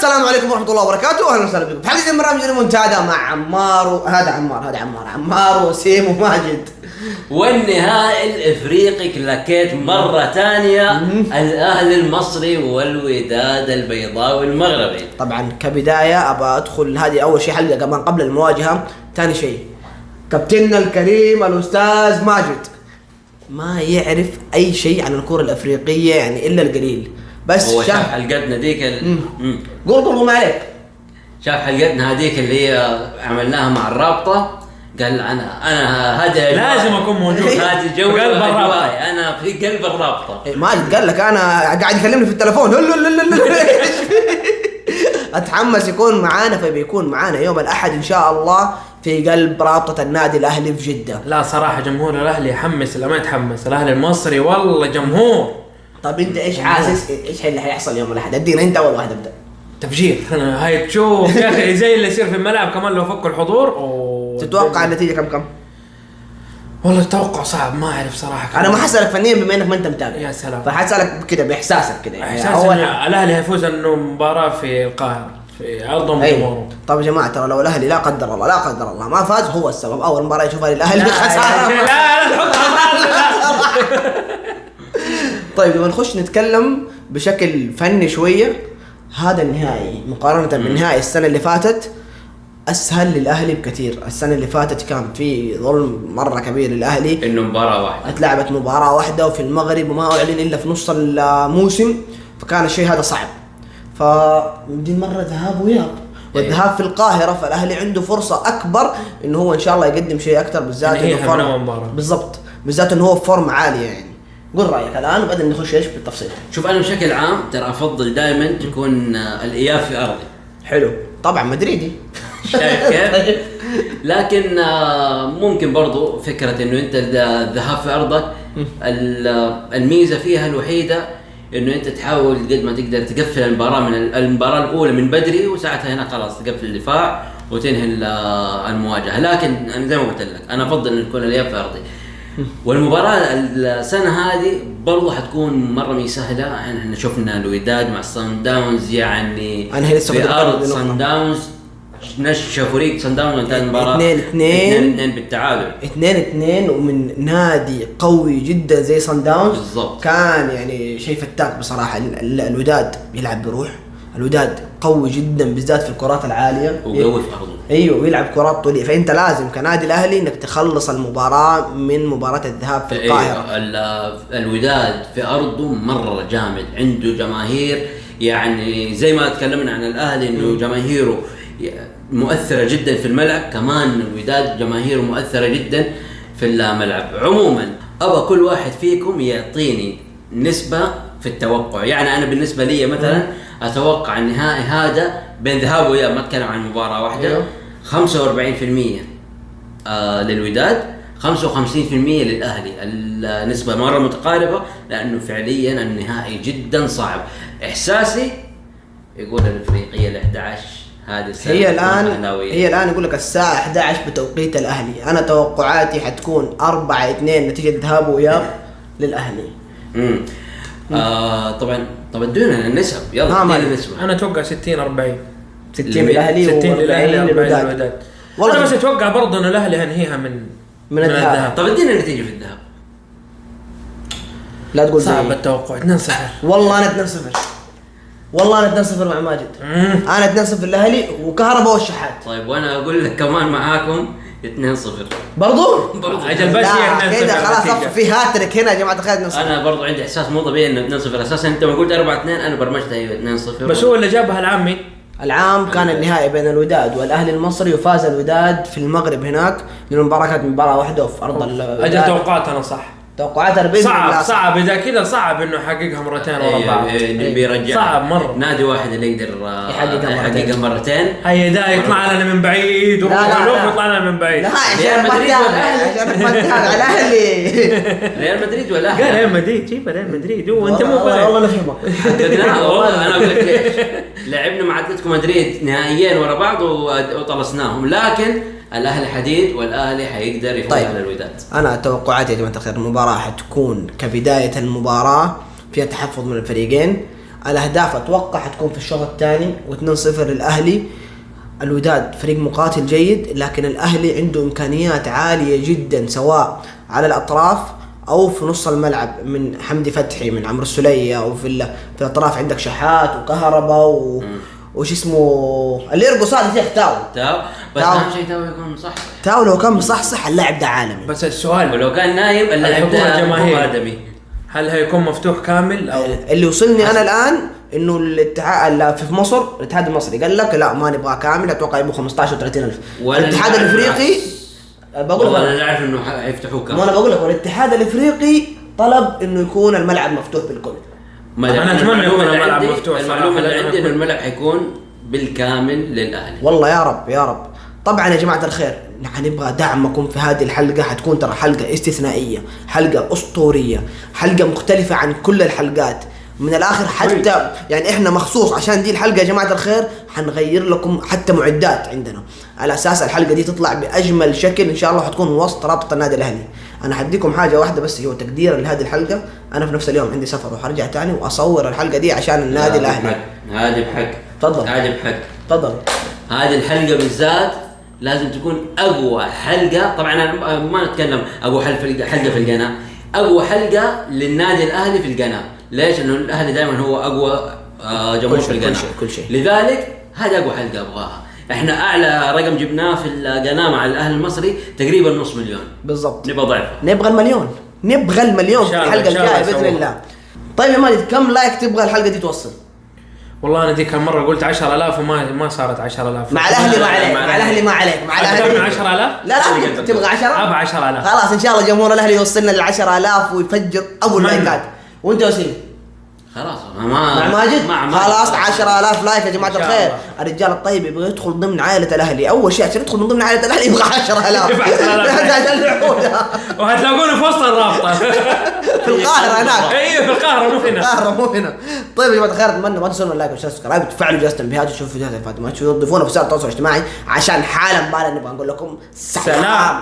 السلام عليكم ورحمة الله وبركاته، أهلا وسهلا بكم في حلقة من برنامج المنتدى مع عمار وسيم وماجد. والنهائي الافريقي كلاكيت مرة ثانية، الاهلي المصري والوداد البيضاوي المغربي. طبعا كبداية أبغى أدخل هذه أول شيء حلقة كمان قبل المواجهة. ثاني شيء كابتننا الكريم الأستاذ ماجد ما يعرف أي شيء عن الكرة الأفريقية يعني إلا القليل، بس هو شاف حلقتنا ذيك قول ما عليك. شاف حلقتنا هذيك اللي هي عملناها مع الرابطة، قال انا هذا لازم اكون موجود. هذه جو قلب الرابطة، انا في قلب الرابطة. ماجد قال لك انا قاعد يكلمني في التلفون اتحمس يكون معانا، فبيكون معانا يوم الاحد ان شاء الله في قلب رابطة النادي الاهلي في جدة. لا صراحة جمهور الاهلي يحمس، لا ما يتحمس الاهلي المصري والله جمهور. طب انت ايش حاسس ايش اللي حيحصل يوم الاحد؟ ادينا انت اول واحد ابدا. تفجير هاي تشوف يا اخي زي اللي يصير في الملعب، كمان لو فكوا الحضور. تتوقع النتيجة كم؟ والله التوقع صعب، ما اعرف صراحة. انا ما حسألك فنيا بما انك ما انت متابع. يا سلام. فحسألك كده باحساسك كده يعني احساس الاهلي هيفوز انه مباراة في القاهرة في ارضهم جمهوره. طب يا جماعة ترى لو الاهلي لا قدر الله ما فاز هو السبب، اول مباراة يشوفها للاهلي خسارة. لا طيب لما نخش نتكلم بشكل فني شوية، هذا النهائي مقارنة بالنهائي السنة اللي فاتت أسهل للأهلي بكثير. السنة اللي فاتت كان في ظلم مرة كبير للأهلي، إنه مباراة واحدة اتلعبت مباراة واحدة وفي المغرب وما أعلن إلا في نص الموسم، فكان الشيء هذا صعب. فدي مرة ذهاب وإياب، والذهاب في القاهرة، فالأهلي عنده فرصة أكبر إنه هو إن شاء الله يقدم شيء أكتر، بالذات إنه فورم بالضبط، بالذات إنه هو فورم عالية يعني. قل رأيك الآن وبعدين نخش إيش بالتفصيل. شوف أنا بشكل عام ترى أفضل دائما تكون الإياب في أرضي. حلو طبعا مدريدي. شايف كيف؟ لكن ممكن برضو فكرة إنه أنت الذهاب في أرضك الميزة فيها الوحيدة إنه أنت تحاول قد ما تقدر تقفل المباراة من المباراة الأولى من بدري، وساعتها هنا خلاص تقفل الدفاع وتنهي المواجهة. لكن أنا زي ما قلت لك أنا أفضل إن تكون الإياب في أرضي. والمباراة السنة هذه برضو حتكون مرة مي سهلة. احنا شفنا الوداد مع صن داونز، يعني في أرض صن داونز نشف فريق صن داونز وانتهت المباراة 2-2 بالتعادل 2-2 ومن نادي قوي جدا زي صن داونز بالضبط. كان يعني شيء فتاك بصراحة. الوداد يلعب بروح، الوداد قوي جدا بالذات في الكرات العالية وقوي في أرضه. ايوه ويلعب كرات طولية، فانت لازم كنادي الاهلي انك تخلص المباراة من مباراة الذهاب في القاهرة. الوداد في أرضه مرة جامد، عنده جماهير، يعني زي ما تكلمنا عن الأهلي إنه جماهيره مؤثرة جدا في الملعب، كمان الوداد جماهيره مؤثرة جدا في الملعب. عموما أبا كل واحد فيكم يعطيني نسبة في التوقع. يعني أنا بالنسبة لي مثلا أتوقع النهائي هذا بين ذهاب وإياب، ما أتكلم عن مباراة واحدة. 45% للوداد، 55% للأهلي. النسبة مرة متقاربة لأنه فعليا النهائي جدا صعب. إحساسي يقول الإفريقية ال11 هذه هي الآن يقول لك الساعة 11 بتوقيت الأهلي. أنا توقعاتي حتكون 4-2 نتيجة ذهاب وإياب للأهلي. طبعا دون النسب، يلا دون النسبة. أنا أتوقع 60-40، 60 للأهلي 60 للوداد. والله بس أتوقع برضه إنه الأهلي هنهيها من الذهاب. طب ادينا النتيجة في الذهاب. لا تقول صعب التوقع. 2-0 والله أنا 2-0 والله أنا 2-0 مع ماجد. أنا 2-0 الأهلي وكهرباء والشحات. طيب وأنا أقول لك كمان معاكم 2-0 برضو أجل بس كده خلاص في هاتريك هنا يا جماعة الخير. 2-0 أنا برضو عندي إحساس مو طبيعي إنه 2-0 أساسا. أنت ما قلت 4-2 أنا برمجتها 2-0. بس هو اللي جابها العام كان النهائي بين الوداد والأهلي المصري، وفاز الوداد في المغرب هناك، لأن المباراة كانت مباراة واحدة في أرض الوداد. أجل توقعات أنا صح. توقعات صعب إذا كذا صعب إنه يحققها مرتين ورا بعض. بيرجع صعب مرة. نادي واحد اللي يقدر يحققها مرتين. هي دا يطلع لنا من بعيد ويطلع لنا من بعيد. لا عشان مدريد على الأهلي. ريال مدريد ولا قال ريال مدريد، جيب ريال مدريد وأنت مو والله نفهمك. حققناها. أنا أقول لك ليش لعبنا مع أتلتيكو مدريد نهائيين ورا بعض وطلسناهم، لكن الأهلي حديد والأهلي حيقدر يفوز على الوداد. أنا توقعاتي يا جماعة الخير المباراة حتكون كبداية المباراة فيها تحفظ من الفريقين. الاهداف اتوقع حتكون في الشوط الثاني، و2-0 للاهلي. الوداد فريق مقاتل جيد، لكن الاهلي عنده امكانيات عاليه جدا سواء على الاطراف او في نص الملعب، من حمدي فتحي، من عمرو السولية، او في الاطراف عندك شحات وكهرباء وش اسمه اللي يرقص هذا زي تاو بس اهم شيء تاو يكون صح. تاو لو كان مصحصح اللاعب ده عالمي. بس السؤال ولو كان نايم اللاعب ده مو ادمي، هل هيكون مفتوح كامل او اللي وصلني انا الان انه الاتحاد في مصر، الاتحاد المصري قال لك لا ما نبغاه كامل، اتوقع يبغوا 15 و30 الف. الاتحاد الافريقي بقول والله انا عارف انه حيفتحوه كامل. ما انا بقول لك الاتحاد الافريقي طلب انه يكون الملعب مفتوح بالكل. انا اتمنى يكون الملعب مفتوح. المعلومه اللي عندي انه الملعب حيكون بالكامل للاهلي. والله يا رب يا رب. طبعا يا جماعه الخير نبغى دعمكم في هذه الحلقه، حتكون ترى حلقه استثنائيه، حلقه اسطوريه، حلقه مختلفه عن كل الحلقات من الاخر. حتى يعني احنا مخصوص عشان دي الحلقه يا جماعه الخير حنغير لكم حتى معدات عندنا على اساس الحلقه دي تطلع باجمل شكل ان شاء الله. حتكون وسط رابطه النادي الاهلي. انا حديكم حاجه واحده بس هو تقديرا لهذه الحلقه، انا في نفس اليوم عندي سفر وحرجع تاني واصور الحلقه دي عشان النادي الاهلي. هذه بحق. تفضل. هذه بحق. تفضل. هذه الحلقه بالذات لازم تكون اقوى حلقه. طبعا انا ما نتكلم اقوى حلقه في القناه، اقوى حلقه للنادي الاهلي في القناه. ليش؟ انه الاهلي دائما هو اقوى جمهور في القناه، كل شيء. لذلك هذا اقوى حلقه ابغاها. احنا اعلى رقم جبناه في القناه مع الاهلي المصري تقريبا 500,000 بالضبط. نبغى ضعفه، نبغى المليون في الحلقه الجايه باذن الله. طيب يا ماجد كم لايك تبغى الحلقه دي توصل؟ والله انا ديك المره قلت 10,000 وما صارت 10,000. مع الاهلي ما عليك، مع الاهلي ما عليك، مع الاهلي 10,000. لا تبغى 10؟ ابى 10,000. خلاص ان شاء الله جمهور الاهلي يوصلنا ل 10,000 ويفجر ابو اللايكات. وانت وسيم خلاص مع ماجد خلاص 10,000 لايك يا جماعه الخير. الرجال الطيب يبغى يدخل ضمن عائله الاهلي. اول شيء عشان يدخل من ضمن عائله الاهلي يبغى 10,000 وهتلاقونه في وسط الرابطه في القاهره هناك. ايوه في القاهره مو هنا. طيب يا جماعه الخير اتمنى ما تنسون اللايك والشير والسبسكرايب وتفعلوا جرس التنبيهات وتشوفوا فيديوهات الفاتمه، تضيفونا في وسائل التواصل الاجتماعي عشان حالا بالا نبغى نقول لكم سلام.